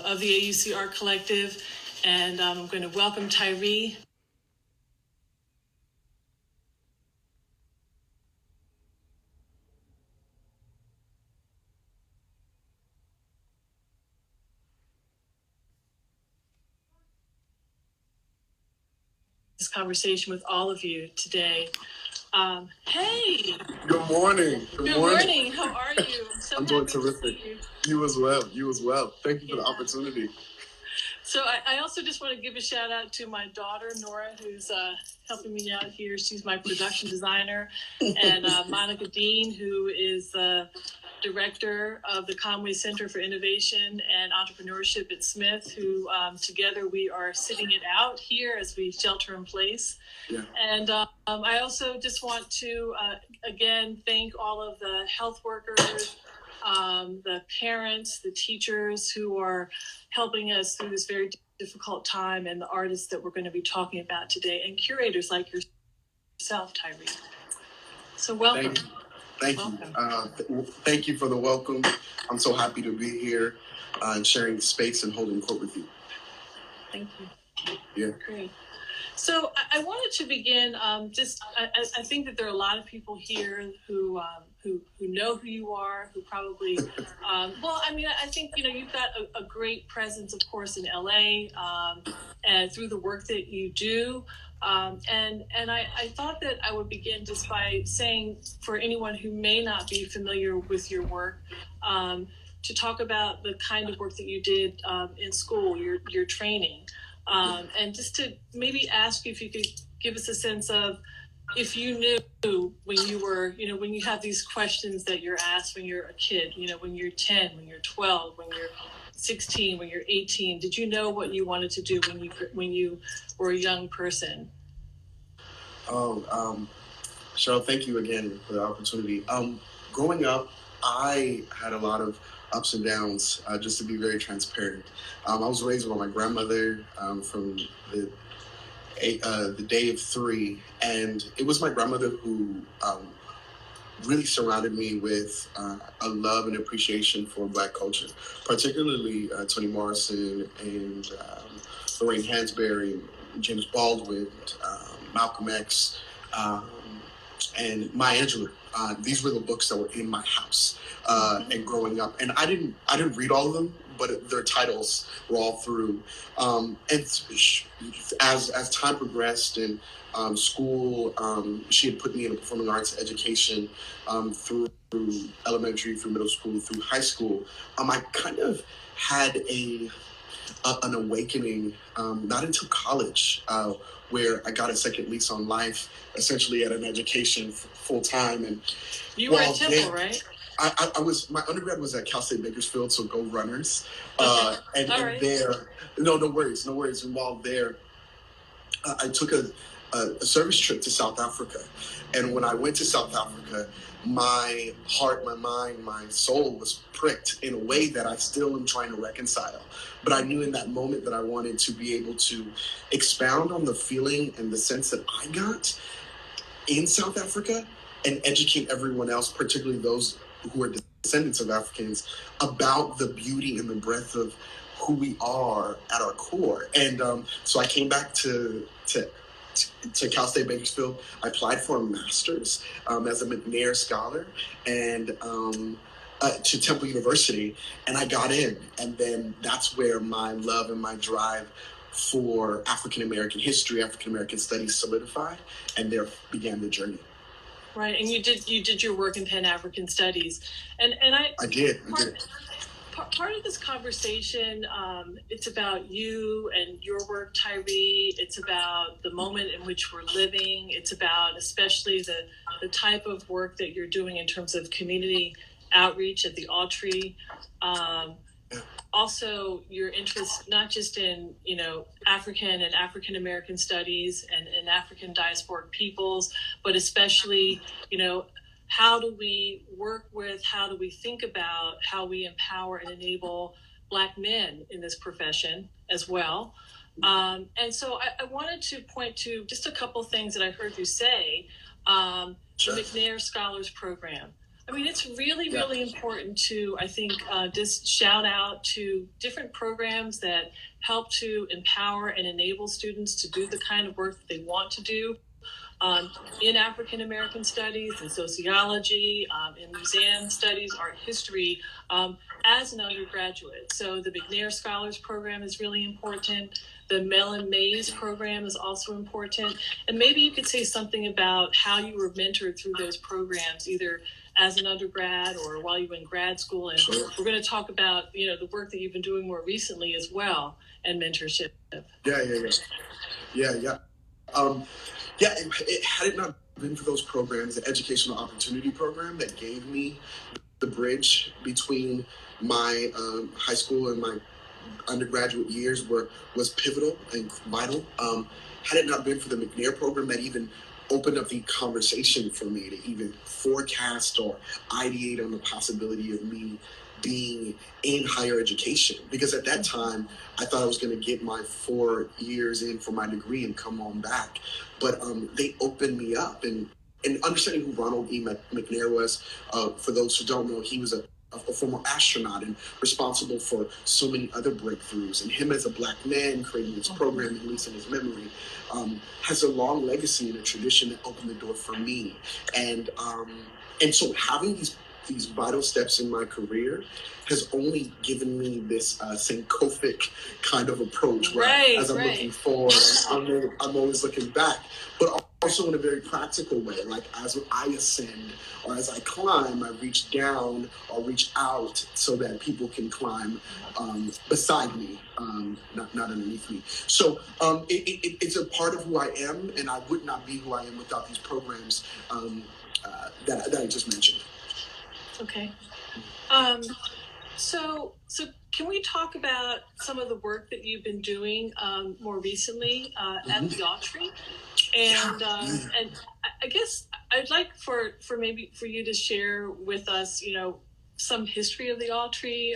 of the AUC Art Collective, and I'm going to welcome Tyree. This conversation with all of you today. Hey. Good morning. Good morning. How are you? I'm doing terrific. You as well. Thank you for the opportunity. So I also just want to give a shout out to my daughter, Nora, who's helping me out here. She's my production designer. And Monica Dean, who is the director of the Conway Center for Innovation and Entrepreneurship at Smith, who together we are sitting it out here as we shelter in place. Yeah. And I also just want to, again, thank all of the health workers, the parents, the teachers who are helping us through this very difficult time, and the artists that we're going to be talking about today, and curators like yourself, Tyree. So welcome. Thank you. Thank you for the welcome. I'm so happy to be here and sharing the space and holding court with you. Thank you. Yeah. Great. So I wanted to begin. I think that there are a lot of people here who know who you are, who probably. I think you've got a great presence, of course, in LA, and through the work that you do. And I thought that I would begin just by saying, for anyone who may not be familiar with your work, to talk about the kind of work that you did in school, your training. And just to maybe ask you if you could give us a sense of if you knew when you were, when you have these questions that you're asked when you're a kid, when you're 10, when you're 12, when you're 16, when you're 18, did you know what you wanted to do when you were a young person? Cheryl, thank you again for the opportunity. Growing up, I had a lot of ups and downs, just to be very transparent. I was raised by my grandmother from the day of 3, and it was my grandmother who really surrounded me with a love and appreciation for Black culture, particularly Toni Morrison and Lorraine Hansberry, James Baldwin, Malcolm X, and Maya Angelou. These were the books that were in my house and growing up. And I didn't read all of them, but their titles were all through. And as time progressed in school, she had put me in a performing arts education through elementary, through middle school, through high school. I kind of had an awakening, not until college, where I got a second lease on life, essentially at an education full time. And you were at Temple, right? I was. My undergrad was at Cal State Bakersfield, so go Runners. Okay. And right. there, no worries. And while there, I took a service trip to South Africa. And when I went to South Africa, my heart, my mind, my soul was pricked in a way that I still am trying to reconcile. But I knew in that moment that I wanted to be able to expound on the feeling and the sense that I got in South Africa and educate everyone else, particularly those who are descendants of Africans, about the beauty and the breadth of who we are at our core. And so I came back to Cal State Bakersfield. I applied for a master's as a McNair scholar and to Temple University, and I got in. And then that's where my love and my drive for African-American history, African-American studies solidified, and there began the journey. Right, and you did your work in Pan-African Studies, and I did. Part of this conversation, it's about you and your work, Tyree. It's about the moment in which we're living. It's about especially the type of work that you're doing in terms of community outreach at the Autry. Also, your interest not just in African and African American studies and African diasporic peoples, but especially how do we work with, how do we think about how we empower and enable Black men in this profession as well. And so I wanted to point to just a couple things that I heard you say. Sure. The McNair Scholars Program. I mean, it's really, really important to, I think, just shout out to different programs that help to empower and enable students to do the kind of work that they want to do in African American studies, in sociology, in museum studies, art history, as an undergraduate. So the McNair Scholars Program is really important. The Mellon Mays program is also important. And maybe you could say something about how you were mentored through those programs, either as an undergrad or while you were in grad school. And we're going to talk about, the work that you've been doing more recently as well, and mentorship. Had it not been for those programs, the Educational Opportunity Program that gave me the bridge between my high school and my undergraduate years was pivotal and vital. Had it not been for the McNair program that even opened up the conversation for me to even forecast or ideate on the possibility of me being in higher education, because at that time I thought I was going to get my 4 years in for my degree and come on back, but they opened me up, and understanding who Ronald E. McNair was, for those who don't know, he was a former astronaut and responsible for so many other breakthroughs, and him as a Black man creating this program, at least in his memory, has a long legacy and a tradition that opened the door for me, and so having these vital steps in my career has only given me this syncopic kind of approach, where as I'm looking forward, I'm always looking back, but also in a very practical way. Like as I ascend or as I climb, I reach down or reach out so that people can climb beside me, not underneath me. So it's a part of who I am, and I would not be who I am without these programs that I just mentioned. Okay. So can we talk about some of the work that you've been doing more recently at the Autry? And I guess I'd like for you to share with us, some history of the Autry.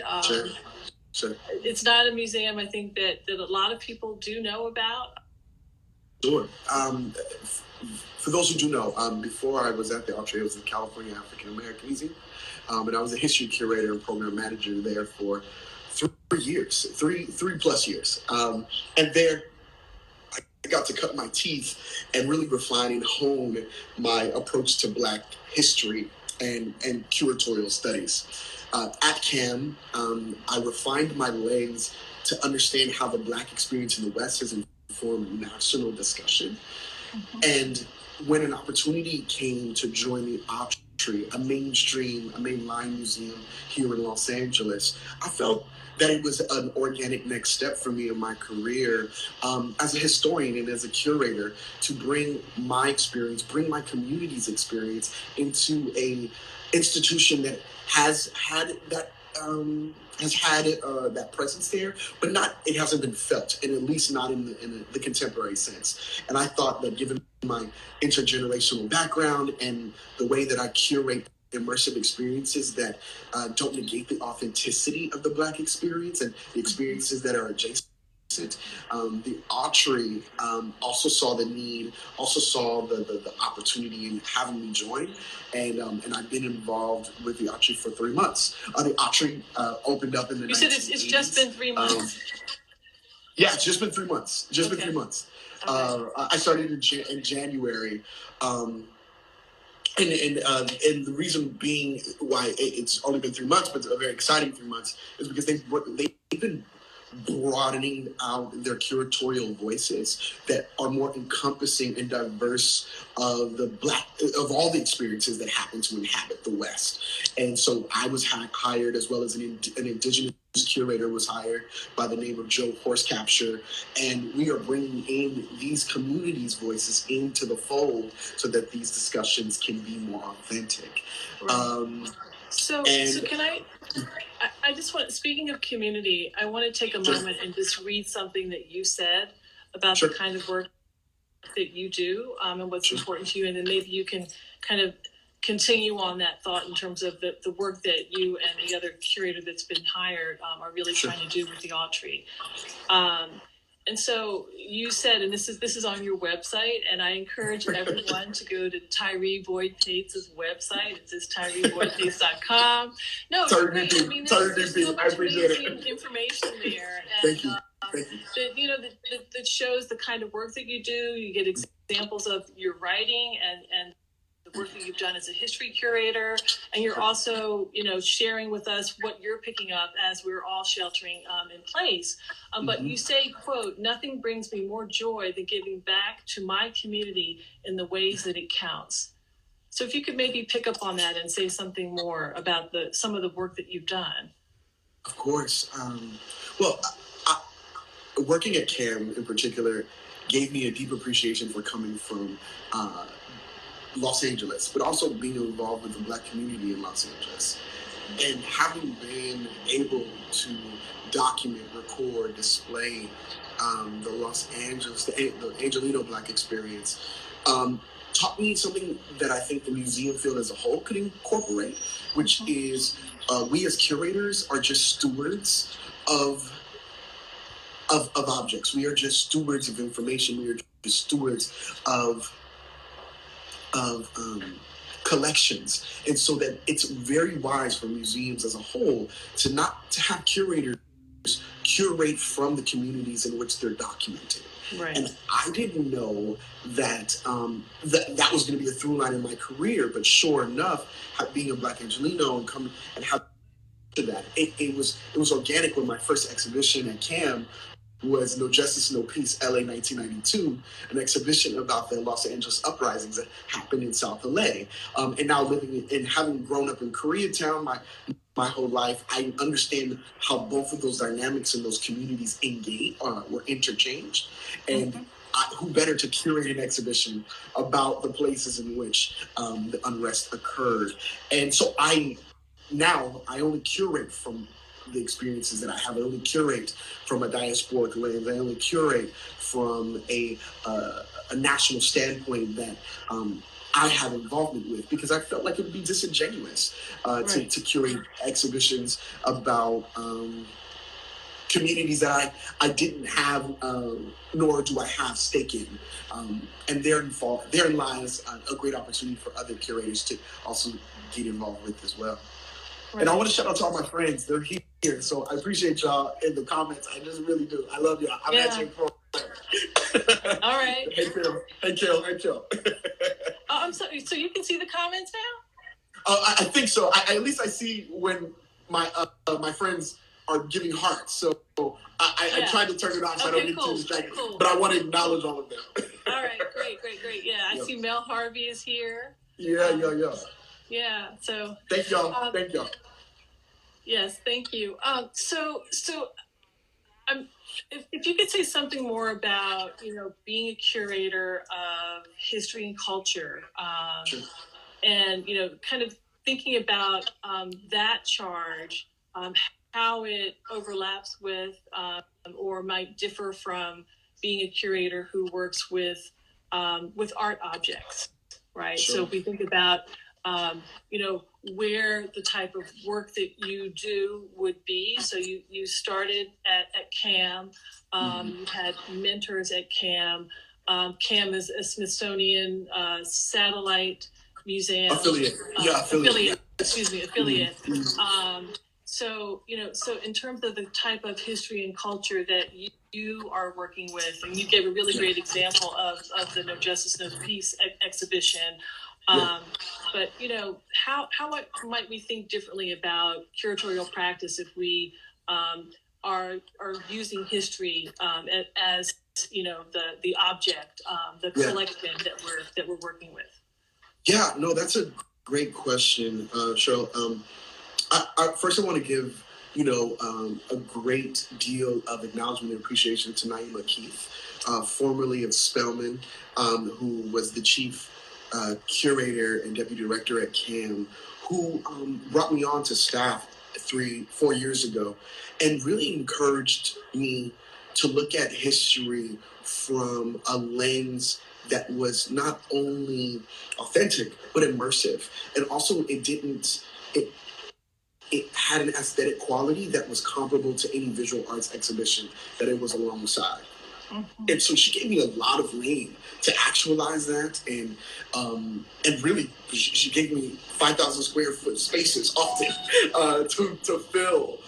Sure. It's not a museum, I think, that a lot of people do know about. Sure. For those who do know, before I was at the Autry, I was in the California African American Museum. And I was a history curator and program manager there for 3 years, three plus years. And there I got to cut my teeth and really refine and hone my approach to Black history and curatorial studies. At CAAM, I refined my lens to understand how the Black experience in the West has informed national discussion. Mm-hmm. And when an opportunity came to join the Autry, a mainline museum here in Los Angeles, I felt that it was an organic next step for me in my career as a historian and as a curator to bring my experience, bring my community's experience into a institution that has had that that presence there, but it hasn't been felt, and at least not in the contemporary sense. And I thought that given my intergenerational background and the way that I curate immersive experiences that don't negate the authenticity of the Black experience and the experiences that are adjacent, the Autry also saw the need, also saw the opportunity in having me join, and I've been involved with the Autry for 3 months. The Autry opened up in the 1980s. You said it's just been 3 months. Yeah, it's just been 3 months. Been 3 months. Okay. I started in January. And the reason being why it's only been 3 months, but a very exciting 3 months, is because they've been broadening out their curatorial voices that are more encompassing and diverse of all the experiences that happen to inhabit the West. And so I was hired, as well as an indigenous curator was hired by the name of Joe Horsecapture, and we are bringing in these communities' voices into the fold so that these discussions can be more authentic. Right. So can I just want, speaking of community, I want to take a moment and just read something that you said about the kind of work that you do and what's important to you, and then maybe you can kind of continue on that thought in terms of the work that you and the other curator that's been hired are really trying to do with the Autry. And so you said, and this is on your website, and I encourage everyone to go to Tyree BoydPates' website. It says TyreeBoydPates.com. No, it's great. I mean, there's so much amazing information there. And, Thank you. Thank you. That shows the kind of work that you do. You get examples of your writing and the work that you've done as a history curator, and you're also, sharing with us what you're picking up as we're all sheltering in place. But you say, quote, "Nothing brings me more joy than giving back to my community in the ways that it counts." So if you could maybe pick up on that and say something more about some of the work that you've done. Of course. Well, working at CAAM in particular gave me a deep appreciation for coming from Los Angeles, but also being involved with the Black community in Los Angeles. And having been able to document, record, display the Los Angeles, the Angelino Black experience, taught me something that I think the museum field as a whole could incorporate, which is we as curators are just stewards of objects. We are just stewards of information. We are just stewards of collections. And so that it's very wise for museums as a whole to not to have curators curate from the communities in which they're documented. Right. And I didn't know that that was going to be a through line in my career, but sure enough, being a Black Angelino and coming and how to that, it was organic. When my first exhibition at CAAM was No Justice, No Peace, LA 1992, an exhibition about the Los Angeles uprisings that happened in South LA. And now living and having grown up in Koreatown my whole life, I understand how both of those dynamics in those communities were interchanged. And who better to curate an exhibition about the places in which the unrest occurred. And so I only curate from the experiences that I have. I only curate from a diasporic lens. I only curate from a national standpoint that I have involvement with, because I felt like it would be disingenuous to curate exhibitions about communities that I didn't have, nor do I have stake in. And therein lies a great opportunity for other curators to also get involved with as well. Right. And I want to shout out to all my friends. They're here. So I appreciate y'all in the comments. I just really do. I love y'all. I'm answering for all right. Hey, Cheryl. I'm sorry. So you can see the comments now? I think so. At least I see when my friends are giving hearts. So I tried to turn it off so I don't get too distracted. Cool. But I want to acknowledge all of them. All right. Great. Yeah. I see Mel Harvey is here. Yeah. Yeah. So thank y'all. Thank y'all. Yes, thank you. If you could say something more about being a curator of history and culture, sure. And kind of thinking about that charge, how it overlaps with or might differ from being a curator who works with art objects, right? Sure. So if we think about where the type of work that you do would be. So you started at CAAM. You had mentors at CAAM. CAAM is a Smithsonian satellite museum. Affiliate. Affiliate. So in terms of the type of history and culture that you are working with, and you gave a really great example of the No Justice, No Peace exhibition. But how might we think differently about curatorial practice if we are using history as the object, the collection that we're working with? Yeah, no, that's a great question, Cheryl. First, I want to give a great deal of acknowledgement and appreciation to Naima Keith, formerly of Spelman, who was the chief curator and deputy director at CAAM, who brought me on to staff 3-4 years ago and really encouraged me to look at history from a lens that was not only authentic but immersive, and also it had an aesthetic quality that was comparable to any visual arts exhibition that it was alongside. And so she gave me a lot of reign to actualize that, and really she gave me 5,000 square foot spaces often to fill.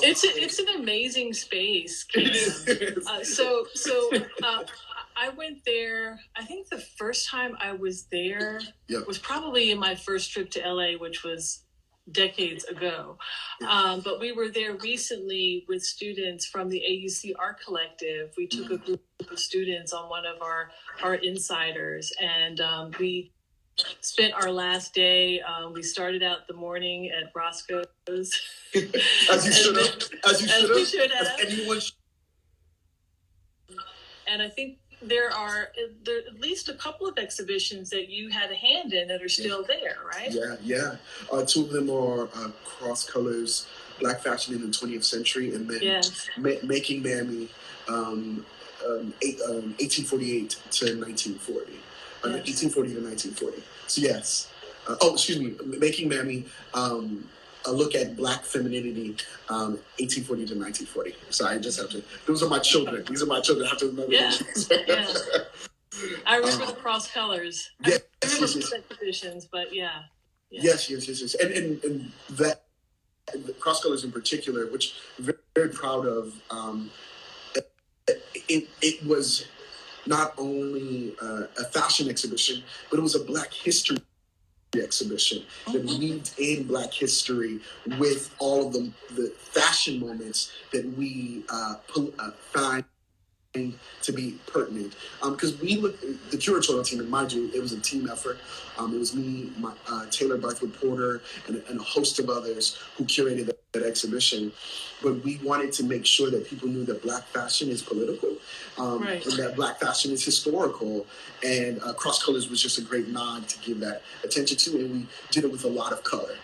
It's an amazing space, CAAM. I went there. I think the first time I was there was probably in my first trip to LA, which was decades ago. But we were there recently with students from the AUC Art Collective. We took a group of students on one of our insiders, and we spent our last day. We started out the morning at Roscoe's. As you should have. And I think there are at least a couple of exhibitions that you had a hand in that are still there, right? Yeah. Two of them are Cross Colors, Black Fashion in the 20th Century, and then Making Mammy, 1848 to 1940. 1840 to 1940. So yes. Making Mammy, a look at Black femininity, 1840 to 1940. So I just have to. Those are my children. These are my children. I have to remember. I remember the Cross Colors. Yes. I remember the exhibitions, but yeah. Yes. And that the Cross Colors in particular, which I'm very, very proud of. It was not only a fashion exhibition, but it was a Black history exhibition that weaved in Black history with all of the fashion moments that we find to be pertinent. Because we look, the curatorial team, and mind you, it was a team effort. It was me, Taylor Barthwood Porter, and a host of others who curated that exhibition. But we wanted to make sure that people knew that Black fashion is political, and that Black fashion is historical. And Cross Colors was just a great nod to give that attention to, and we did it with a lot of color.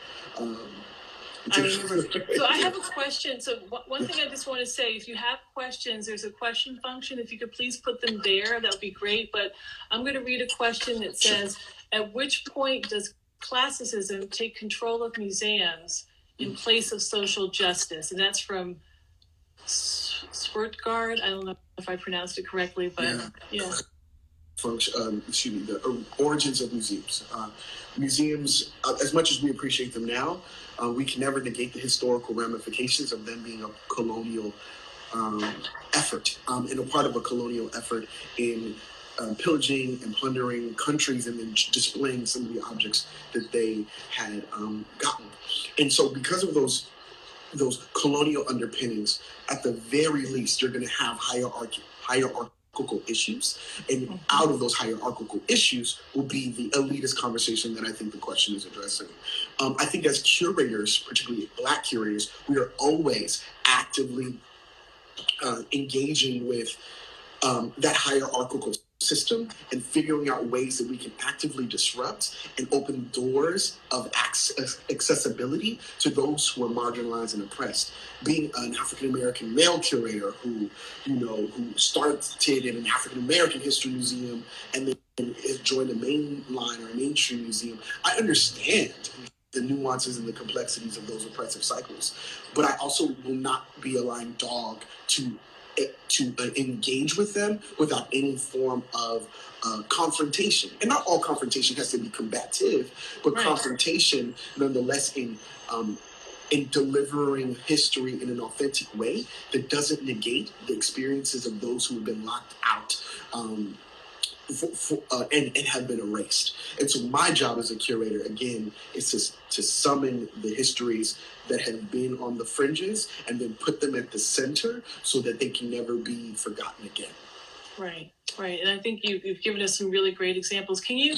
I remember. So I have a question. So one thing I just want to say, if you have questions, there's a question function. If you could please put them there, that would be great. But I'm going to read a question that says, at which point does classicism take control of museums in place of social justice? And that's from Swertgard. I don't know if I pronounced it correctly, but yeah. The origins of museums. Museums, as much as we appreciate them now, we can never negate the historical ramifications of them being a colonial effort, and a part of a colonial effort in pillaging and plundering countries and then displaying some of the objects that they had gotten. And so because of those colonial underpinnings, at the very least, you're going to have hierarchical issues, and out of those hierarchical issues will be the elitist conversation that I think the question is addressing. I think as curators, particularly Black curators, we are always actively engaging with that hierarchical system and figuring out ways that we can actively disrupt and open doors of accessibility to those who are marginalized and oppressed. Being an African-American male curator who started in an African-American history museum and then joined a mainline or a mainstream museum, I understand the nuances and the complexities of those oppressive cycles. But I also will not be a lying dog to engage with them without any form of confrontation. And not all confrontation has to be combative, but confrontation nonetheless in delivering history in an authentic way that doesn't negate the experiences of those who have been locked out and have been erased. And so my job as a curator, again, is to summon the histories that have been on the fringes and then put them at the center so that they can never be forgotten again. Right. And I think you've given us some really great examples. Can you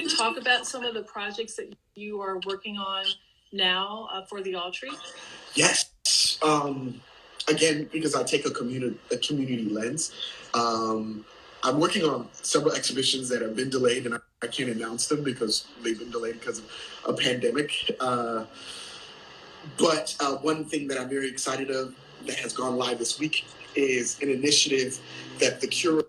talk about some of the projects that you are working on now for the Autry? Yes. Again, because I take a community lens, I'm working on several exhibitions that have been delayed, and I can't announce them because they've been delayed because of a pandemic. But one thing that I'm very excited of that has gone live this week is an initiative that the Curatorial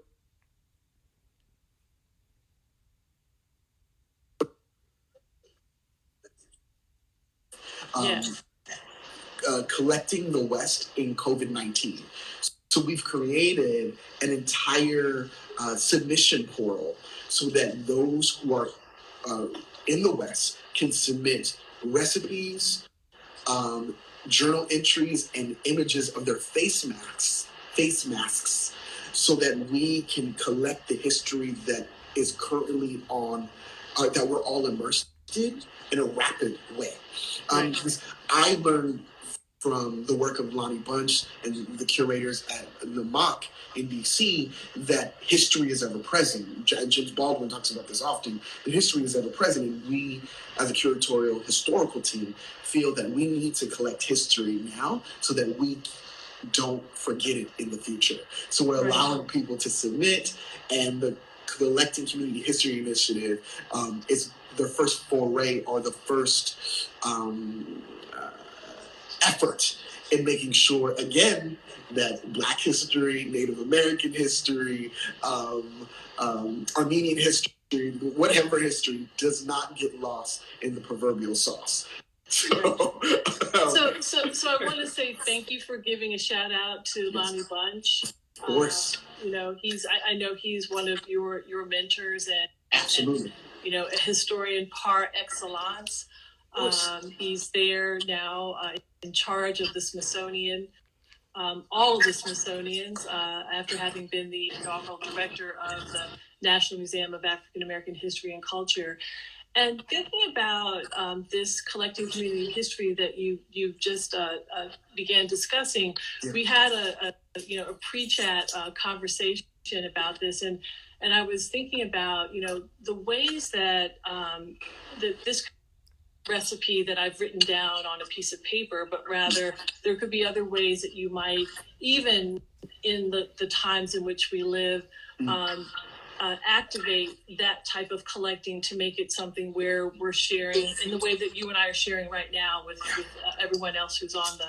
collecting the West in COVID-19. So we've created an entire submission portal so that those who are in the West can submit recipes, journal entries, and images of their face masks, so that we can collect the history that is currently on, that we're all immersed in a rapid way. Because I learned from the work of Lonnie Bunch and the curators at the Mock in DC that history is ever present. James Baldwin talks about this often, that history is ever present, and we, as a curatorial historical team, feel that we need to collect history now so that we don't forget it in the future. So we're allowing people to submit, and the Collecting Community History Initiative is their first foray, or the first effort in making sure, again, that Black history, Native American history, Armenian history, whatever history, does not get lost in the proverbial sauce. So I want to say thank you for giving a shout out to Lonnie Bunch. Of course. I know he's one of your mentors, and absolutely, and, a historian par excellence. He's there now in charge of the Smithsonian, all of the Smithsonians, after having been the inaugural director of the National Museum of African American History and Culture. And thinking about this collecting community history that you've just began discussing, we had a pre-chat conversation about this, and I was thinking about the ways that this recipe that I've written down on a piece of paper, but rather there could be other ways that you might, even in the times in which we live, activate that type of collecting to make it something where we're sharing in the way that you and I are sharing right now with everyone else who's on the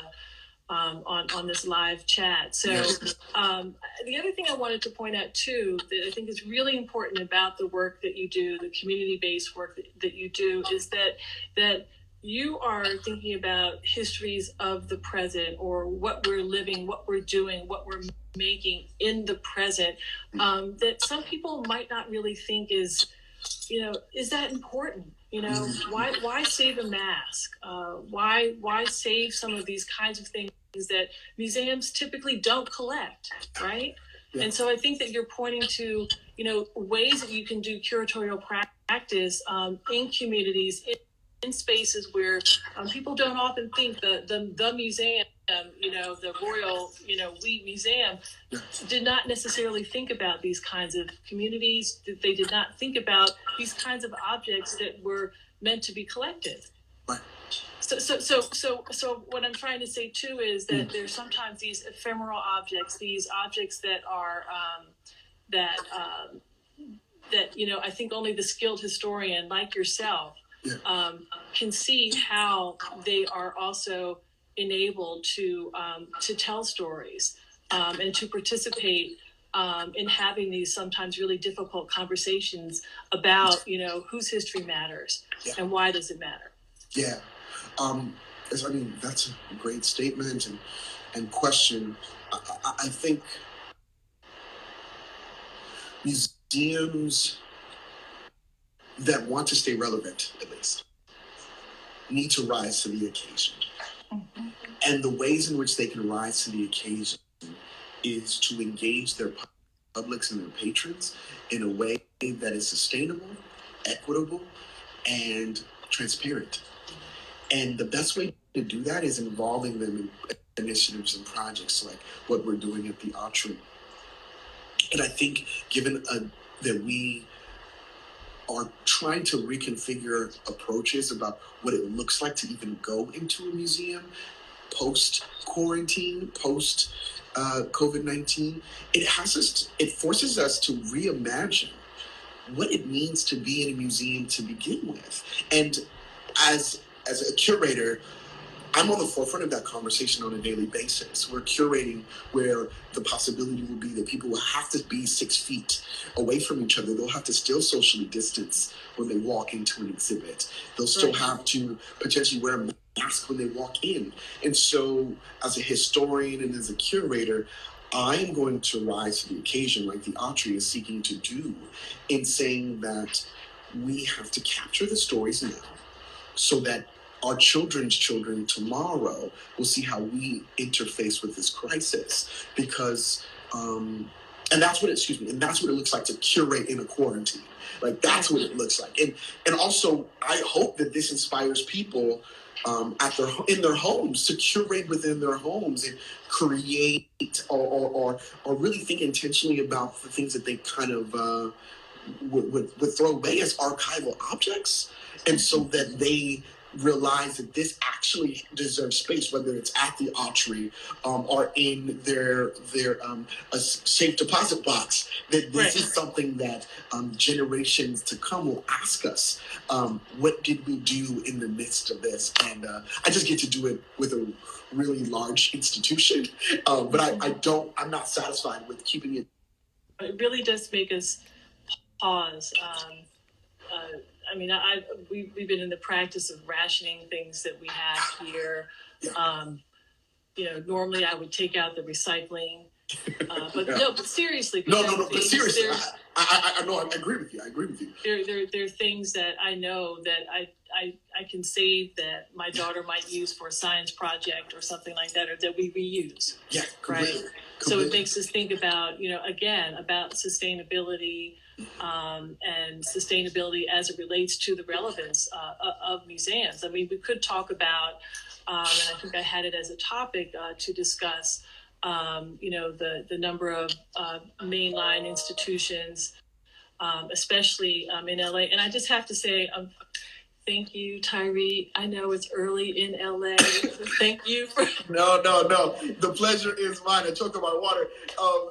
on this live chat. So the other thing I wanted to point out too, that I think is really important about the work that you do, the community-based work that you do, is that you are thinking about histories of the present, or what we're living, what we're doing, what we're making in the present, that some people might not really think is that important? Why save a mask? Why save some of these kinds of things that museums typically don't collect, right? Yeah. And so I think that you're pointing to, ways that you can do curatorial practice in communities, in spaces where people don't often think the museum, the Royal, Wheat Museum did not necessarily think about these kinds of communities. They did not think about these kinds of objects that were meant to be collected. Right. So what I'm trying to say too is that there's sometimes these ephemeral objects, these objects that are that I think only the skilled historian like yourself can see how they are also enabled to tell stories and to participate in having these sometimes really difficult conversations about whose history matters and why does it matter. Yeah. That's a great statement and question. I think museums that want to stay relevant, at least, need to rise to the occasion. Mm-hmm. And the ways in which they can rise to the occasion is to engage their publics and their patrons in a way that is sustainable, equitable, and transparent. And the best way to do that is involving them in initiatives and projects like what we're doing at the Autry. And I think given that we are trying to reconfigure approaches about what it looks like to even go into a museum post-quarantine, post-COVID-19, it forces us to reimagine what it means to be in a museum to begin with. And as a curator, I'm on the forefront of that conversation on a daily basis. We're curating where the possibility will be that people will have to be 6 feet away from each other. They'll have to still socially distance when they walk into an exhibit. They'll still have to potentially wear a mask when they walk in. And so as a historian and as a curator, I am going to rise to the occasion like the Autry is seeking to do in saying that we have to capture the stories now so that our children's children tomorrow will see how we interface with this crisis. Because, and that's what it looks like to curate in a quarantine. Like, that's what it looks like. And also, I hope that this inspires people in their homes to curate within their homes and create or really think intentionally about the things that they kind of would throw away as archival objects, and so that they realize that this actually deserves space, whether it's at the Autry or in their a safe deposit box. That this is something that generations to come will ask us, what did we do in the midst of this? And I just get to do it with a really large institution, but I'm not satisfied with keeping it. It really does make us pause. I mean, we've been in the practice of rationing things that we have here. Normally I would take out the recycling, but seriously. But seriously, I know, I agree with you. There are things that I know that I can save that my daughter might use for a science project or something like that, or that we reuse. Yeah, completely. Right. So it makes us think about, again, about sustainability, and sustainability as it relates to the relevance of museums. I mean, we could talk about, and I think I had it as a topic to discuss, the number of mainline institutions, especially in LA. And I just have to say, thank you, Tyree. I know it's early in LA. Thank you for... No. The pleasure is mine. I choked on my water.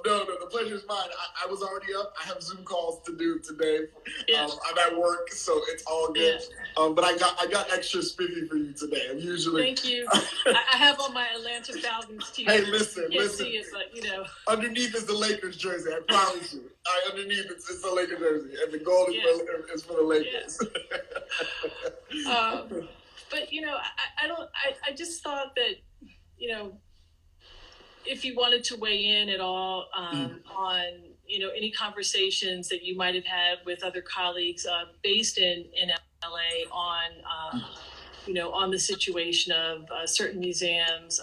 The pleasure is mine. I was already up. I have Zoom calls to do today. Yeah. I'm at work, so it's all good. Yeah. But I got extra spiffy for you today. I'm usually... Thank you. I have on my Atlanta Falcons t-shirt. Hey, listen. See it, but underneath is the Lakers jersey. I promise you. Underneath it's the Lakers jersey, and the gold is for the Lakers. Yeah. But I just thought that, if you wanted to weigh in at all on any conversations that you might have had with other colleagues based in LA on the situation of certain museums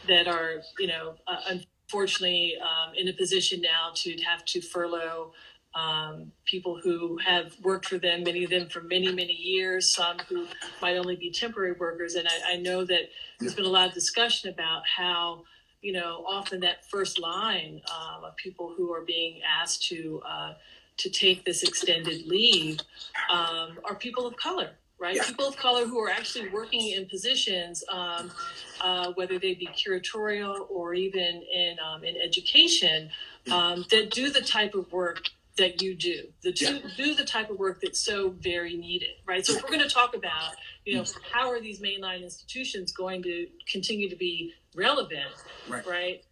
that are unfortunately in a position now to have to furlough people who have worked for them, many of them for many, many years, some who might only be temporary workers. And I know that there's been a lot of discussion about how, often that first line of people who are being asked to take this extended leave are people of color, right? Yeah. People of color who are actually working in positions, whether they be curatorial or even in education, that do the type of work that you do, do the type of work that's so very needed, right? So if we're going to talk about, how are these mainline institutions going to continue to be relevant, right?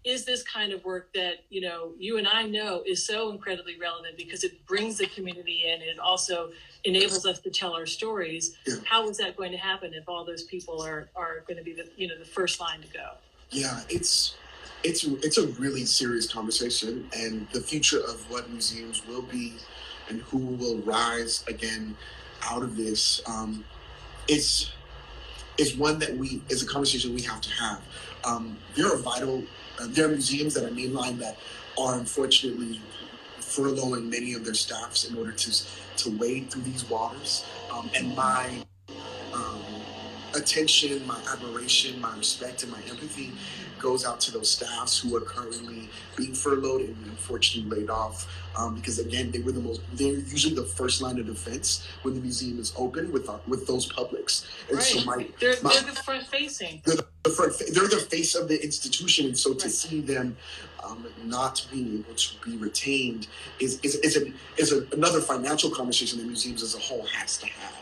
Is this kind of work that, you and I know is so incredibly relevant because it brings the community in, and it also enables us to tell our stories. Yeah. How is that going to happen if all those people are going to be the first line to go? Yeah, it's a really serious conversation, and the future of what museums will be and who will rise again out of this is one that is a conversation we have to have. There are museums that are mainline that are unfortunately furloughing many of their staffs in order to wade through these waters. And my attention, my admiration, my respect, and my empathy goes out to those staffs who are currently being furloughed and unfortunately laid off, because again, they're usually the first line of defense when the museum is open with those publics. And so they're the front facing. They're the face of the institution, and so to see them not being able to be retained is another financial conversation that museums as a whole has to have.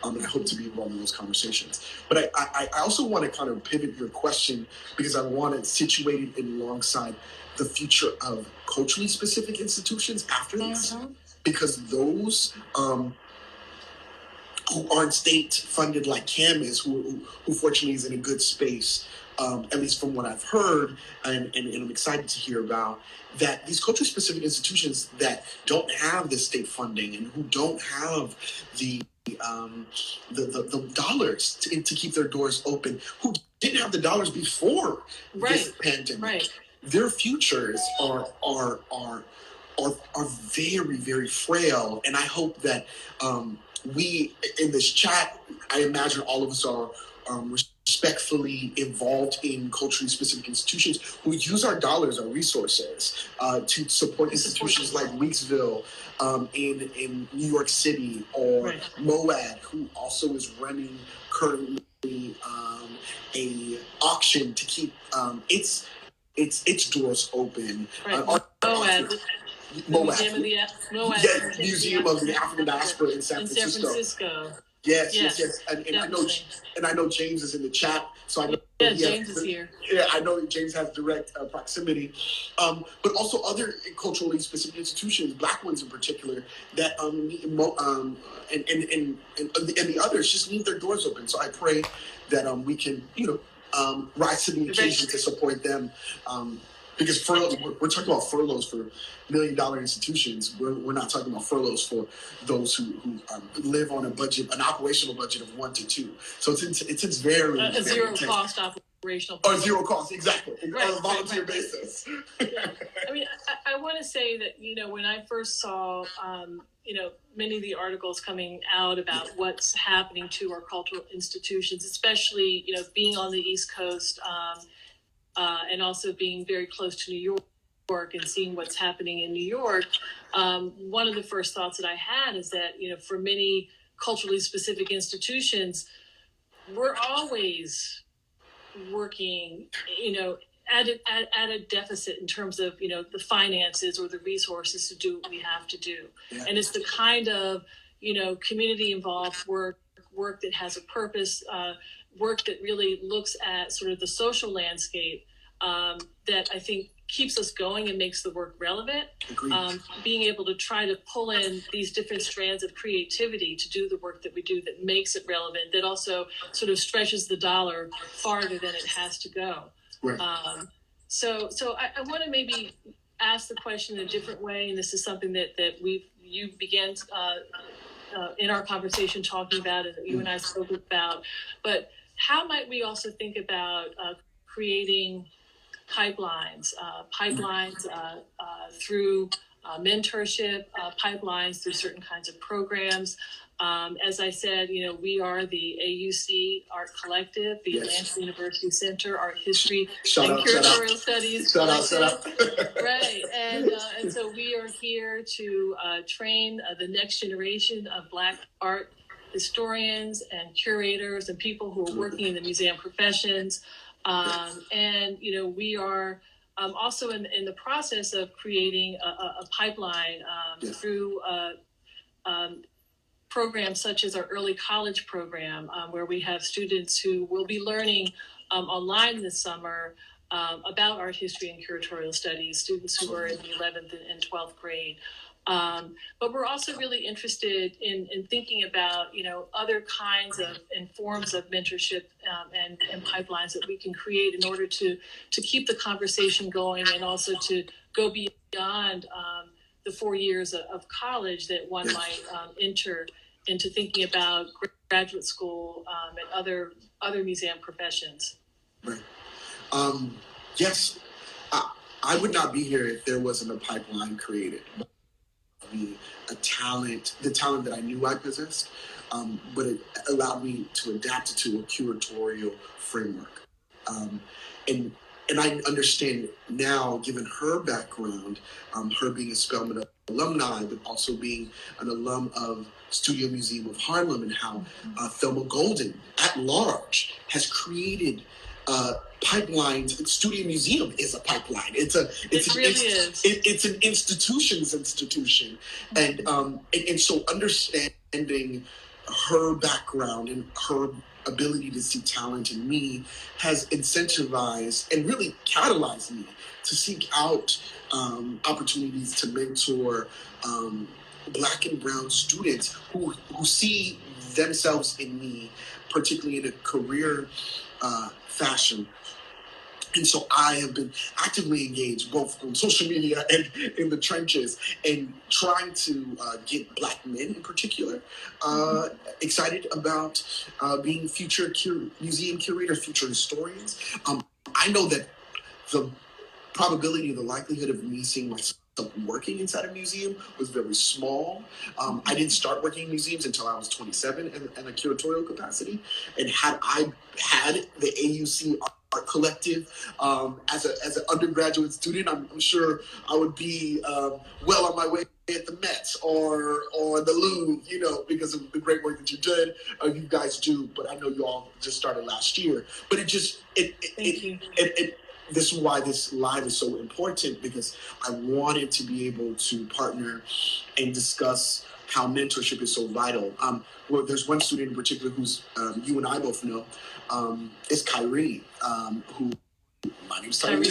And I hope to be involved in those conversations. But I also want to kind of pivot your question, because I want to situate it alongside the future of culturally specific institutions after this. Mm-hmm. Because those who aren't state funded like CAAM is, who fortunately is in a good space, at least from what I've heard, and I'm excited to hear about, that these culturally specific institutions that don't have the state funding and who don't have the dollars to keep their doors open, who didn't have the dollars before this pandemic, their futures are very, very frail. And I hope that we in this chat, I imagine all of us are respectfully involved in culturally specific institutions who use our dollars, our resources, to support institutions like Weeksville in New York City, or MOAD, who also is running currently a auction to keep its doors open. Museum of the African Diaspora in San Francisco. Yes. And I know James is in the chat, so I know James is here. Yeah, I know that James has direct proximity, but also other culturally specific institutions, Black ones in particular, that and the others just need their doors open. So I pray that we can rise to the occasion to support them. Because furloughs, we're talking about furloughs for $1 million institutions. We're not talking about furloughs for those who live on a budget, an operational budget of 1 to 2. So it's very a zero cost operational. Or zero cost, exactly, on a volunteer basis. I mean, I want to say that when I first saw many of the articles coming out about what's happening to our cultural institutions, especially being on the East Coast. And also being very close to New York and seeing what's happening in New York, one of the first thoughts that I had is that, for many culturally specific institutions, we're always working, at a deficit in terms of, the finances or the resources to do what we have to do. Yeah. And it's the kind of, community involved work that has a purpose, work that really looks at sort of the social landscape that I think keeps us going and makes the work relevant. Being able to try to pull in these different strands of creativity to do the work that we do that makes it relevant, that also sort of stretches the dollar farther than it has to go. Right. So I want to maybe ask the question in a different way, and this is something that you began in our conversation talking about, and that you and I spoke about, but how might we also think about creating pipelines through mentorship, pipelines through certain kinds of programs? As I said, we are the AUC Art Collective, the Atlanta University Center Art History and Curatorial Studies Collective. Right, and so we are here to train the next generation of Black art historians and curators and people who are working in the museum professions. And, we are also in the process of creating a pipeline through programs such as our early college program, where we have students who will be learning online this summer about art history and curatorial studies, students who are in the 11th and 12th grade. But we're also really interested in thinking about, other kinds of and forms of mentorship and pipelines that we can create in order to keep the conversation going, and also to go beyond the 4 years of college that one might enter into thinking about graduate school and other museum professions. Right. Yes, I would not be here if there wasn't a pipeline created. The talent that I knew I possessed, but it allowed me to adapt it to a curatorial framework. And I understand now, given her background, her being a Spelman alumni, but also being an alum of Studio Museum of Harlem, and how Thelma Golden at large has created pipelines. Studio Museum is a pipeline. It's an institution, and so understanding her background and her ability to see talent in me has incentivized and really catalyzed me to seek out opportunities to mentor Black and brown students who see themselves in me, particularly in a career fashion. And so I have been actively engaged both on social media and in the trenches and trying to get Black men in particular excited about being future museum curators, future historians. I know that the probability, the likelihood of me seeing myself working inside a museum was very small. I didn't start working in museums until I was 27 in a curatorial capacity. And had I had the AUC Art Collective as an undergraduate student, I'm sure I would be well on my way at the Met or the Louvre, you know, because of the great work that you guys do. But I know you all just started last year. But this is why this live is so important, because I wanted to be able to partner and discuss how mentorship is so vital. Well, there's one student in particular who's you and I both know, is Kyrie, who my name's Tyree.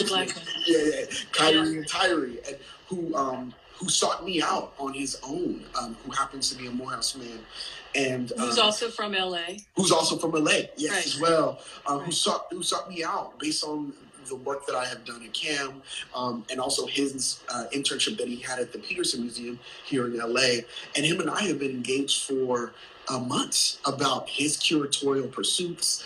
Yeah, Kyrie and Tyree, and who sought me out on his own, who happens to be a Morehouse man. And who's also from LA. Who's also from LA, yes, right. as well. Who sought me out based on the work that I have done at CAAM, and also his internship that he had at the Peterson Museum here in LA. And him and I have been engaged for months about his curatorial pursuits,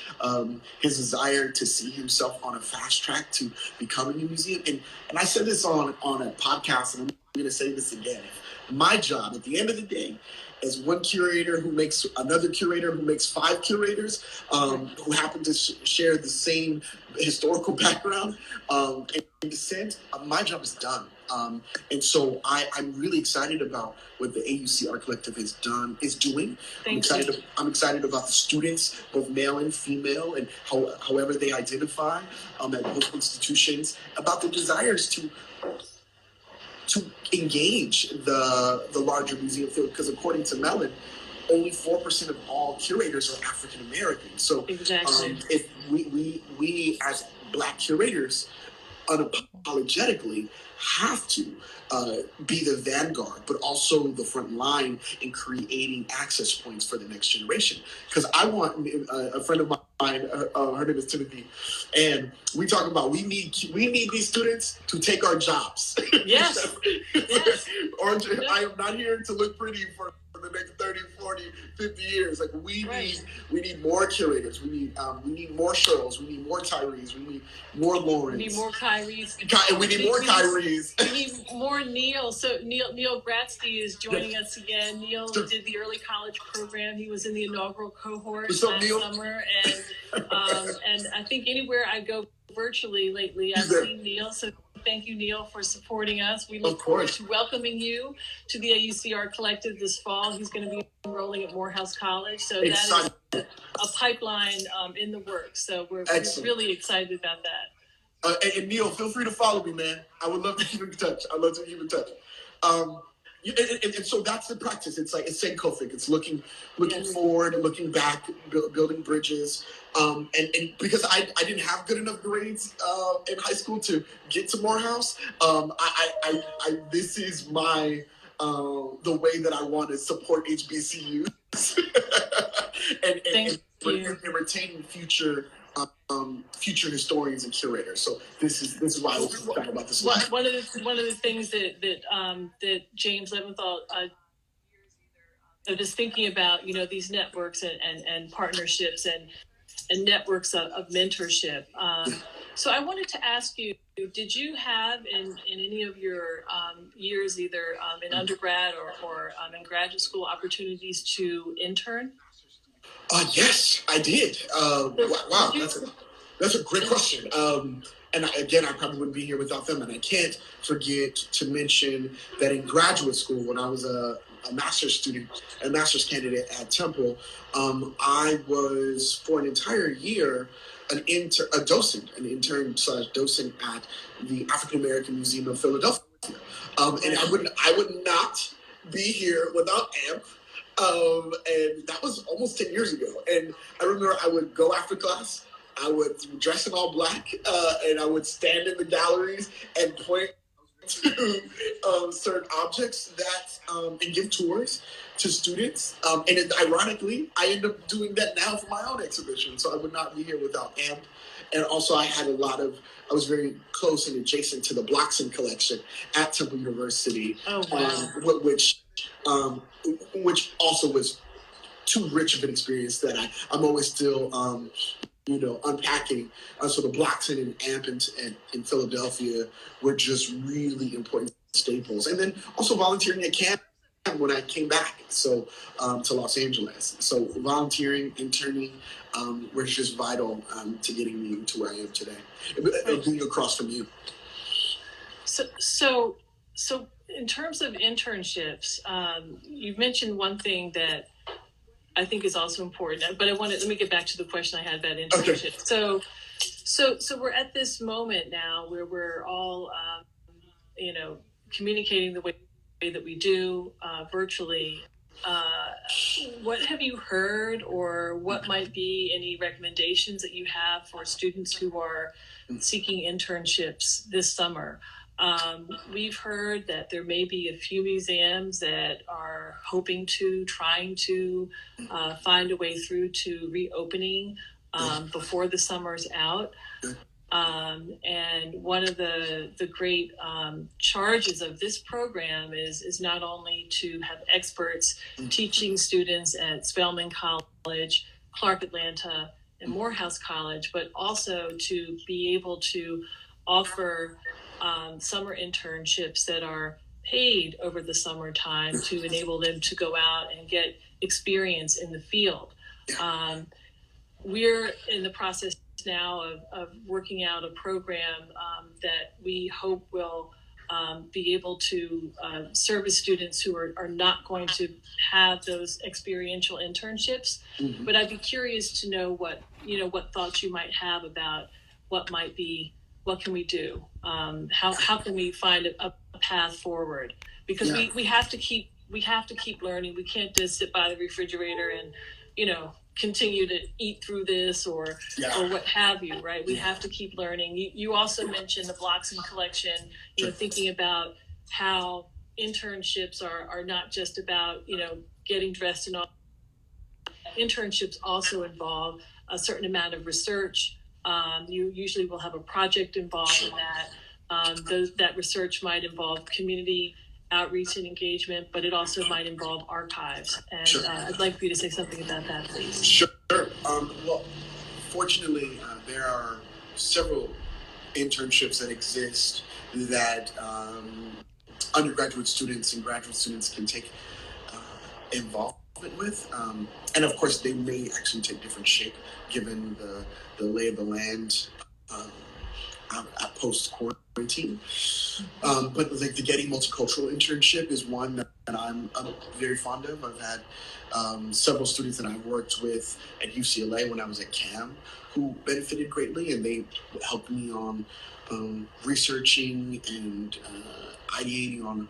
his desire to see himself on a fast track to becoming a museum. And I said this on a podcast, and I'm going to say this again. My job at the end of the day as one curator who makes another curator who makes 5 curators who happen to share the same historical background and descent, my job is done. And so I'm really excited about what the AUC Art Collective is doing. I'm excited about the students, both male and female, and however they identify at both institutions, about the desires to engage the larger museum field, because according to Mellon, only 4% of all curators are African American. So if we as Black curators unapologetically have to be the vanguard, but also the front line in creating access points for the next generation. Because I want a friend of mine, her name is Timothy, and we talk about we need these students to take our jobs. Yes. I am not here to look pretty for the next 30, 40, 50 years. Like we need more curators. We need more Cheryls. We need more Tyrees. We need more Laurens. We need more Kyries. We need more Kyries. We need more Neil. So Neil Gratzky is joining us again. Neil did the early college program. He was in the inaugural cohort last summer, and I think anywhere I go virtually lately, I've seen Neil. So thank you, Neil, for supporting us. We look forward to welcoming you to the AUC Art Collective this fall. He's going to be enrolling at Morehouse College. So that is a pipeline in the works. So we're really excited about that. And Neil, feel free to follow me, man. I would love to keep in touch. And so that's the practice. It's like it's Sankofic. It's looking forward, looking back, building bridges. And because I didn't have good enough grades in high school to get to Morehouse, this is my the way that I want to support HBCUs and retain future historians and curators. So this is why I was talking about this. One of the things that James Leventhal is thinking about, these networks and partnerships and networks of mentorship. So I wanted to ask you, did you have in any of your years, either in undergrad or in graduate school, opportunities to intern? Yes, I did. Wow, that's a great question. And I probably wouldn't be here without them. And I can't forget to mention that in graduate school, when I was a master's student, a master's candidate at Temple, I was for an entire year an intern / docent at the African American Museum of Philadelphia. And I would not be here without AMP. And that was almost 10 years ago. And I remember I would go after class, I would dress in all black, and I would stand in the galleries and point to certain objects and give tours to students. And ironically, I end up doing that now for my own exhibition. So I would not be here without AMP And also I was very close and adjacent to the Bloxham collection at Temple University. Oh, wow. Which also was too rich of an experience that I'm always still, unpacking. So the Bloxham and AMP in Philadelphia were just really important staples. And then also volunteering at CAAM when I came back, to Los Angeles. So volunteering, interning, was just vital to getting me to where I am today, being across from you. So in terms of internships, you've mentioned one thing that I think is also important, but let me get back to the question I had about internships. Okay. So we're at this moment now where we're all, communicating the way that we do virtually. What have you heard, or what might be any recommendations that you have for students who are seeking internships this summer? We've heard that there may be a few museums that are trying to find a way through to reopening before the summer's out. And one of the great charges of this program is not only to have experts teaching students at Spelman College, Clark Atlanta, and Morehouse College, but also to be able to offer summer internships that are paid over the summertime to enable them to go out and get experience in the field. We're in the process now of working out a program that we hope will be able to service students who are not going to have those experiential internships. Mm-hmm. But I'd be curious to know what thoughts you might have about what can we do? How can we find a path forward? Because we have to keep learning. We can't just sit by the refrigerator and, continue to eat through this or what have you, right? We have to keep learning. You also mentioned the Bloxham collection, thinking about how internships are not just about, getting dressed and all. Internships also involve a certain amount of research. You usually will have a project involved in that. That research might involve community outreach and engagement, but it also might involve archives. And I'd like for you to say something about that, please. Sure. Well, fortunately, there are several internships that exist that undergraduate students and graduate students can take involvement with. And of course, they may actually take different shape given the lay of the land at post-quarantine. But like the Getty Multicultural Internship is one that I'm very fond of. I've had several students that I've worked with at UCLA when I was at CAAM who benefited greatly, and they helped me on researching and ideating on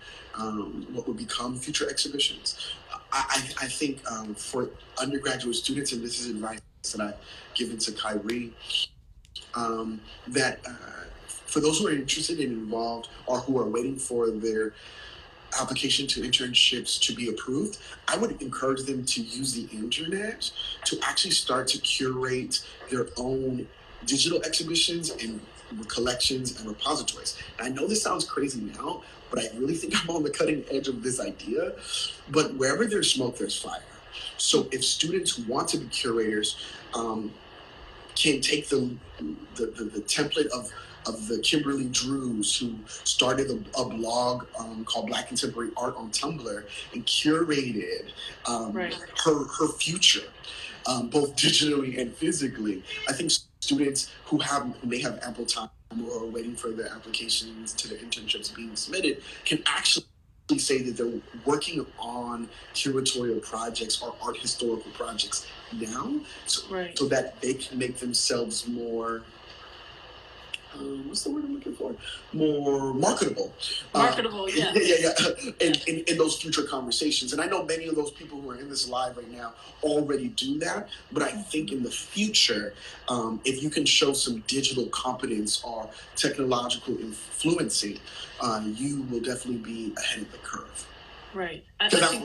what would become future exhibitions. I think for undergraduate students, and this is advice that I've given to Tyree, that for those who are interested and involved or who are waiting for their application to internships to be approved, I would encourage them to use the internet to actually start to curate their own digital exhibitions and collections and repositories. And I know this sounds crazy now, but I really think I'm on the cutting edge of this idea. But wherever there's smoke, there's fire. So if students who want to be curators can take the template of the Kimberly Drews, who started a blog called Black Contemporary Art on Tumblr and curated her future, both digitally and physically. I think students who may have ample time or are waiting for their applications to their internships being submitted can actually say that they're working on curatorial projects or art historical projects now, so that they can make themselves more, what's the word I'm looking for? More marketable. Yeah. In those future conversations. And I know many of those people who are in this live right now already do that, but I think in the future, if you can show some digital competence or technological influencing, you will definitely be ahead of the curve. Right. I think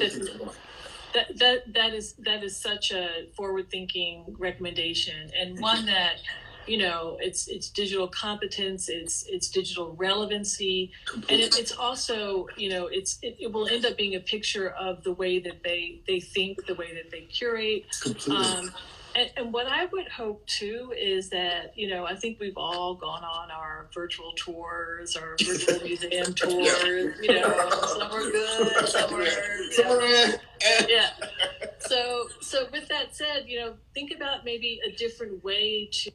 that is such a forward-thinking recommendation, and one that it's digital competence, it's digital relevancy, and it's also, it will end up being a picture of the way that they think, the way that they curate. And what I would hope too is that, I think we've all gone on our virtual tours, our virtual museum tours, some are good, some are, yeah. So with that said, think about maybe a different way to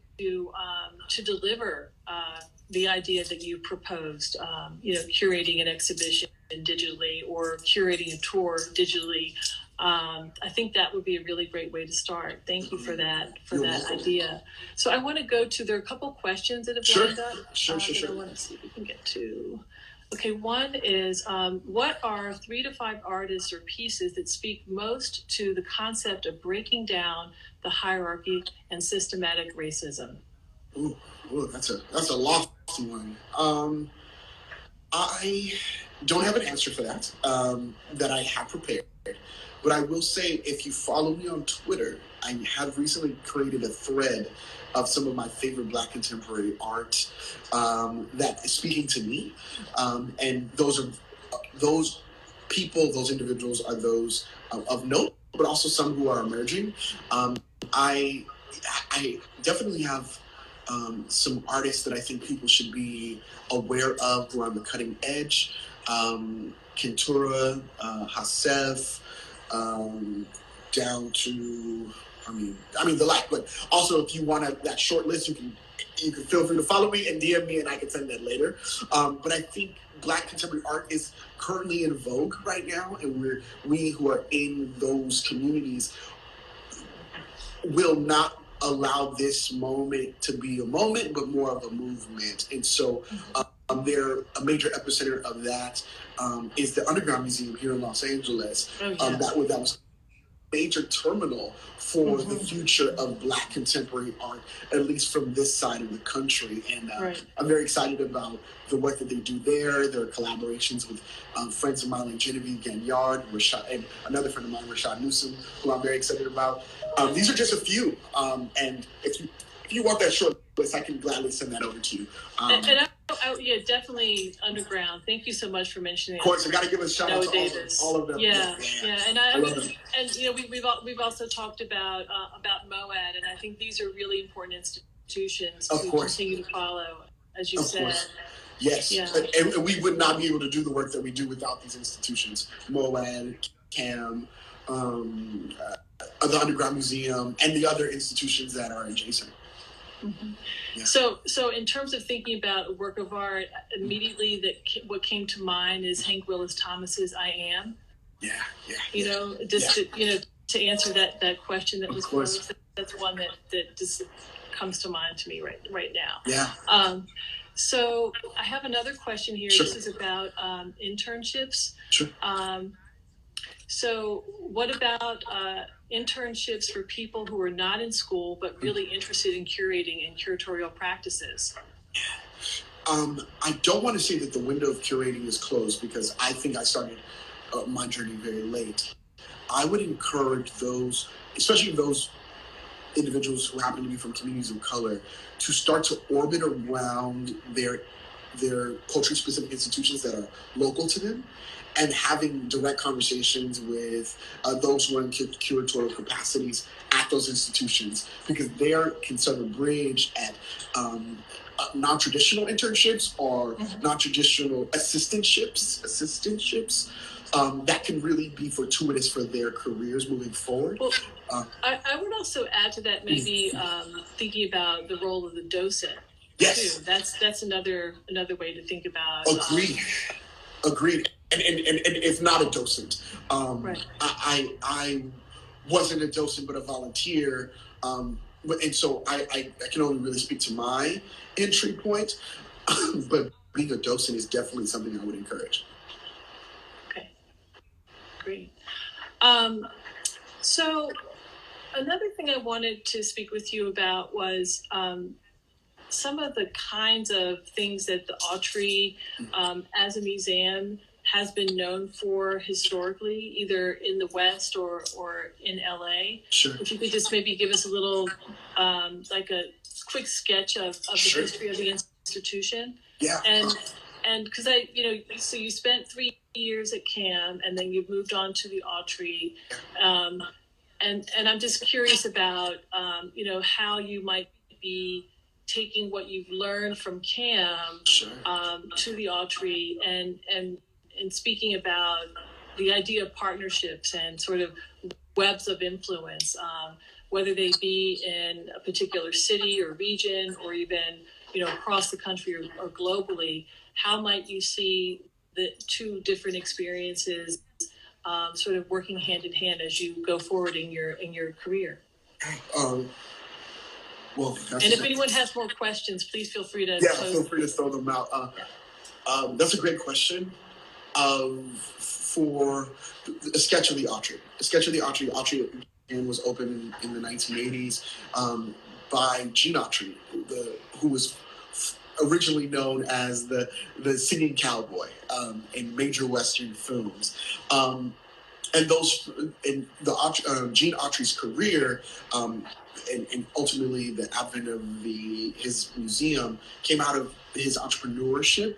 deliver the idea that you proposed, curating an exhibition digitally or curating a tour digitally. I think that would be a really great way to start. Thank you for that idea. So I want to go to, there are a couple questions that have lined up. Sure. I want to see if we can get to. Okay, one is, what are 3 to 5 artists or pieces that speak most to the concept of breaking down the hierarchy and systematic racism? Ooh, that's a lofty one. I don't have an answer for that that I have prepared. But I will say, if you follow me on Twitter, I have recently created a thread of some of my favorite Black contemporary art that is speaking to me. And those people, those individuals are those of note, but also some who are emerging. I definitely have some artists that I think people should be aware of who are on the cutting edge. Kentura, Hassef, down to, I mean the like, but also if you want that short list, you can feel free to follow me and DM me and I can send that later. But I think Black contemporary art is currently in vogue right now, and we who are in those communities will not allow this moment to be a moment, but more of a movement. And so they're a major epicenter of that is the Underground Museum here in Los Angeles. That was a major terminal for the future of Black contemporary art, at least from this side of the country. And I'm very excited about the work that they do there, their collaborations with friends of mine like Genevieve Gagnard, and another friend of mine, Rashad Newsom, who I'm very excited about. These are just a few. And if you want that short list, I can gladly send that over to you. Yeah, definitely Underground. Thank you so much for mentioning. Of course, I got to give a shout out to all of them. Yeah. And we've also talked about MOAD, and I think these are really important institutions to continue to follow, as you said. Yes, and we would not be able to do the work that we do without these institutions. MOAD, CAAM, the Underground Museum, and the other institutions that are adjacent. Mm-hmm. Yeah. So in terms of thinking about a work of art, immediately what came to mind is Hank Willis Thomas's "I Am." Yeah. To answer that question that was posed, that's one that just comes to mind to me right now. Yeah. So I have another question here. Sure. This is about internships. Sure. So what about internships for people who are not in school but really interested in curating and curatorial practices? I don't want to say that the window of curating is closed, because I think I started my journey very late. I would encourage those, especially those individuals who happen to be from communities of color, to start to orbit around their culture-specific institutions that are local to them, and having direct conversations with those who are in curatorial capacities at those institutions, because they can serve a bridge at non-traditional internships or non-traditional assistantships that can really be fortuitous for their careers moving forward. Well, I would also add to that, maybe thinking about the role of the docent. Yes, too. That's another way to think about. Agreed. And if not a docent, I wasn't a docent but a volunteer, and so I can only really speak to my entry point. But being a docent is definitely something I would encourage. Okay, great. So another thing I wanted to speak with you about was some of the kinds of things that the Autry as a museum has been known for historically, either in the West or in LA. Sure. If you could just maybe give us a little, like a quick sketch of the Sure. history of the institution. Yeah. And because so you spent 3 years at CAAM, and then you moved on to the Autry. And I'm just curious about, how you might be taking what you've learned from CAAM Sure. To the Autry, and speaking about the idea of partnerships and sort of webs of influence, whether they be in a particular city or region, or even, across the country or globally. How might you see the two different experiences sort of working hand in hand as you go forward in your career? Well, and if anyone has more questions, please feel free to feel free to throw them out. That's a great question. For a sketch of the Autry. Autry was opened in the 1980s by Gene Autry, who was originally known as the singing cowboy in major Western films. And Gene Autry's career, and ultimately the advent of his museum, came out of his entrepreneurship,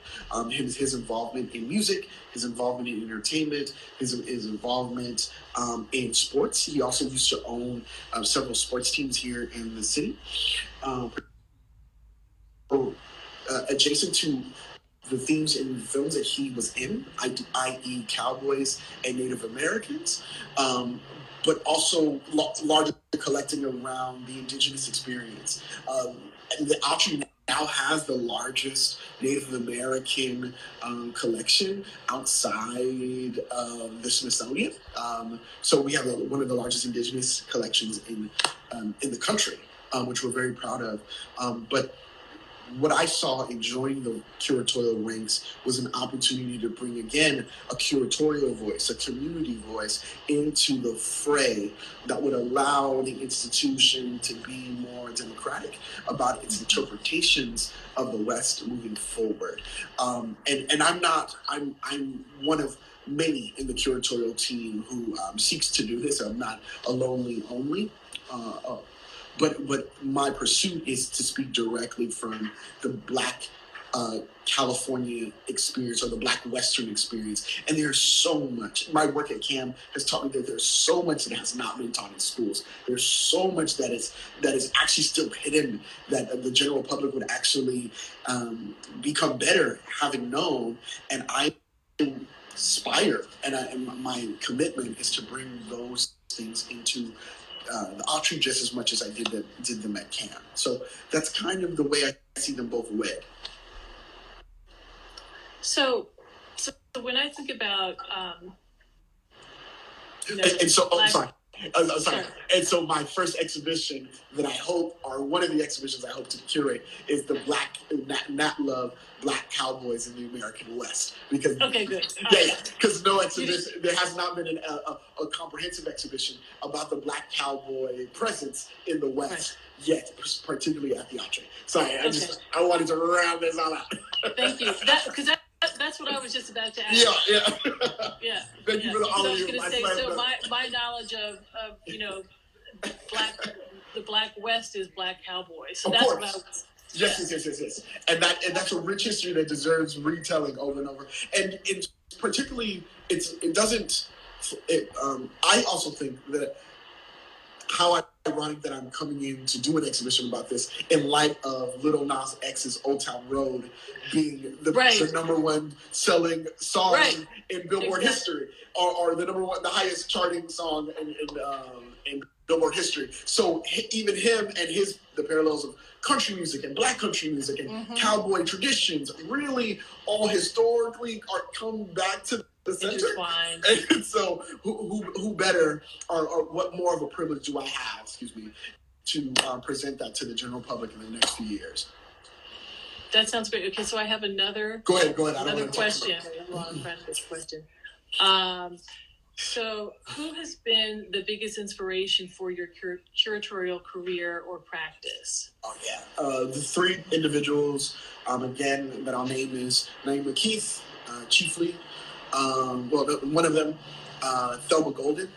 his involvement in music, his involvement in entertainment, his involvement in sports. He also used to own several sports teams here in the city. Adjacent to the themes in the films that he was in, i.e. cowboys and Native Americans, but also largely collecting around the indigenous experience. And the Autry now has the largest Native American collection outside of the Smithsonian. So we have one of the largest indigenous collections in the country, which we're very proud of. But what I saw in joining the curatorial ranks was an opportunity to bring, again, a curatorial voice, a community voice into the fray that would allow the institution to be more democratic about its interpretations of the West moving forward. And I'm one of many in the curatorial team who seeks to do this. I'm not a lonely only. But my pursuit is to speak directly from the Black California experience, or the Black Western experience. And there's so much. My work at CAAM has taught me that there's so much that has not been taught in schools. There's so much that is actually still hidden, that the general public would actually become better having known. And I aspire, and my commitment is to bring those things into the Autry just as much as I did them at CAAM. So that's kind of the way I see them both wed. So when I think about, sorry. And so my first exhibition that I hope, or one of the exhibitions I hope to curate, is the Nat Love Black Cowboys in the American West. Because okay, good. Because no exhibition, there has not been a comprehensive exhibition about the Black cowboy presence in the West yet, particularly at the Autry. Sorry, I wanted to round this all out. Thank you. That's what I was just about to ask. Yeah. Thank you for the honor. I was going to say, so my knowledge of the Black West is Black cowboys. So that's what I was. Yes. And that's a rich history that deserves retelling over and over. And particularly, I also think that how ironic that I'm coming in to do an exhibition about this in light of Lil Nas X's Old Town Road being the number one selling song in Billboard history, or the the highest charting song in Billboard history. So even him and the parallels of country music and Black country music and cowboy traditions really all historically come back to the center. And so who better, or what more of a privilege do I have, to present that to the general public in the next few years? That sounds great. Okay, so I have another. Go ahead. Another question. Question. So, who has been the biggest inspiration for your curatorial career or practice? The three individuals, again, that I'll name is Naima Keith, chiefly, One of them, Thelma Golden.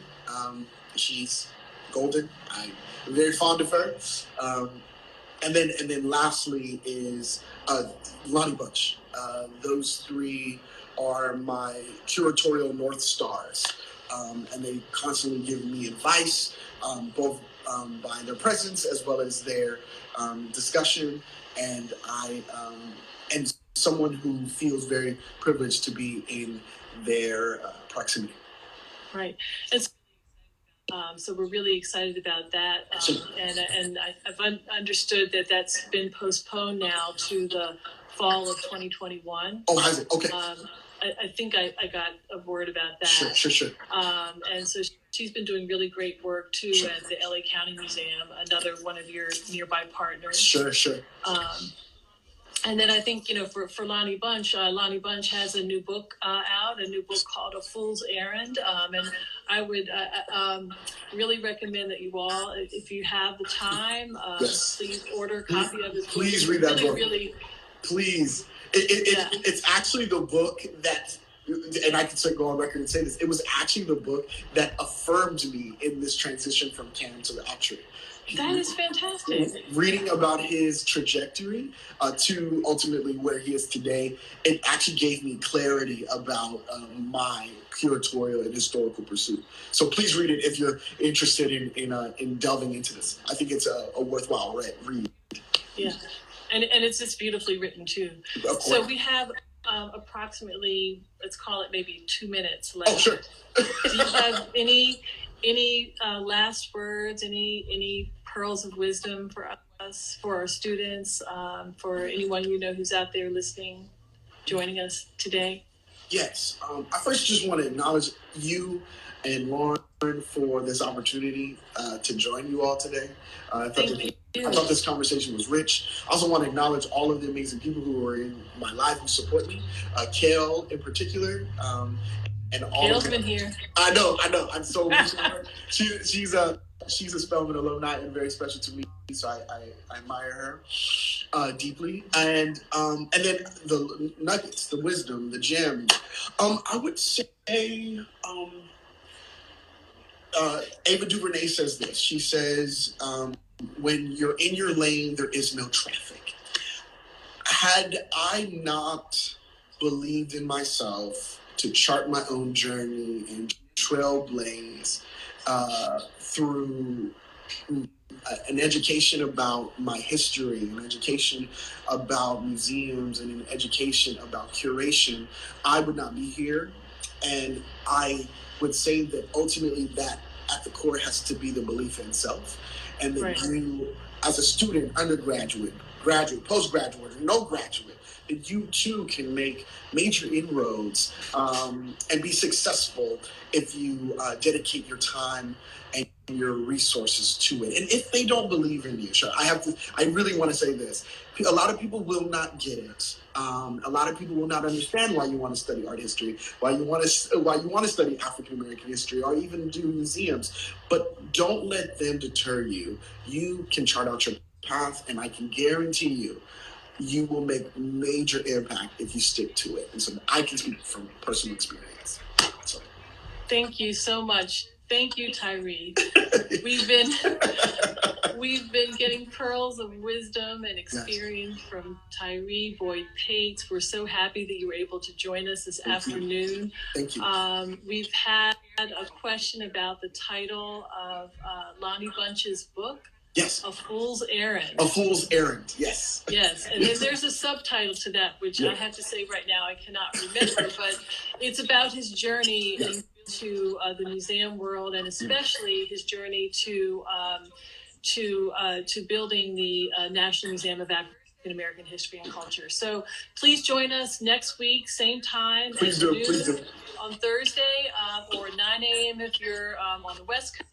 She's golden. I'm very fond of her. And then lastly is Lonnie Bunch. Those three are my curatorial North Stars. And they constantly give me advice, both by their presence as well as their discussion. And and someone who feels very privileged to be in their proximity. Right. So we're really excited about that. And I've understood that that's been postponed now to the fall of 2021. Oh, has it? Okay. I think I got a word about that. Sure. And so she's been doing really great work too at the LA County Museum, another one of your nearby partners. Sure. And then I think, for Lonnie Bunch has a new book out, a new book called A Fool's Errand. And I would really recommend that you all, if you have the time, yes. Please order a copy of it. Please read that book. Please. It's actually the book that, and I can go on record and say this, it was actually the book that affirmed me in this transition from CAAM to the Autry. That is fantastic. Reading about his trajectory to ultimately where he is today, it actually gave me clarity about my curatorial and historical pursuit. So please read it if you're interested in delving into this. I think it's a worthwhile read. Yeah, and it's just beautifully written too. So we have approximately, let's call it maybe 2 minutes left. Oh, sure. Do you have any last words, any pearls of wisdom for us, for our students, for anyone who's out there listening, joining us today? Yes. I first just want to acknowledge you and Lauren for this opportunity to join you all today. I thought this conversation was rich. I also want to acknowledge all of the amazing people who are in my life who support me. Kale in particular. And all Kale's been here. I know. I'm so appreciative. She's a Spelman alumni and very special to me, so I admire her deeply. And then the nuggets, the wisdom, the gems. I would say Ava DuVernay says this. She says, "When you're in your lane, there is no traffic." Had I not believed in myself to chart my own journey and trailblaze through an education about my history, an education about museums, and an education about curation, I would not be here. And I would say that ultimately that at the core has to be the belief in self. And that right. You, as a student, undergraduate, graduate, postgraduate, or no graduate, that you too can make major inroads and be successful if you dedicate your time and your resources to it. And if they don't believe in you, I really want to say this. A lot of people will not get it. A lot of people will not understand why you want to study art history, why you want to study African American history, or even do museums. But don't let them deter you. You can chart out your path, and I can guarantee you will make major impact if you stick to it. And so I can speak from personal experience. So. Thank you so much. Thank you, Tyree. We've been getting pearls of wisdom and experience from Tyree BoydPates. We're so happy that you were able to join us this afternoon. Thank you. We've had a question about the title of Lonnie Bunch's book. Yes. A Fool's Errand. A Fool's Errand, yes. Yes, and then there's a subtitle to that, which I have to say right now I cannot remember, but it's about his journey into the museum world, and especially his journey to building the National Museum of African American History and Culture. So please join us next week, same time, please do. on Thursday, or 9 a.m. if you're on the West Coast.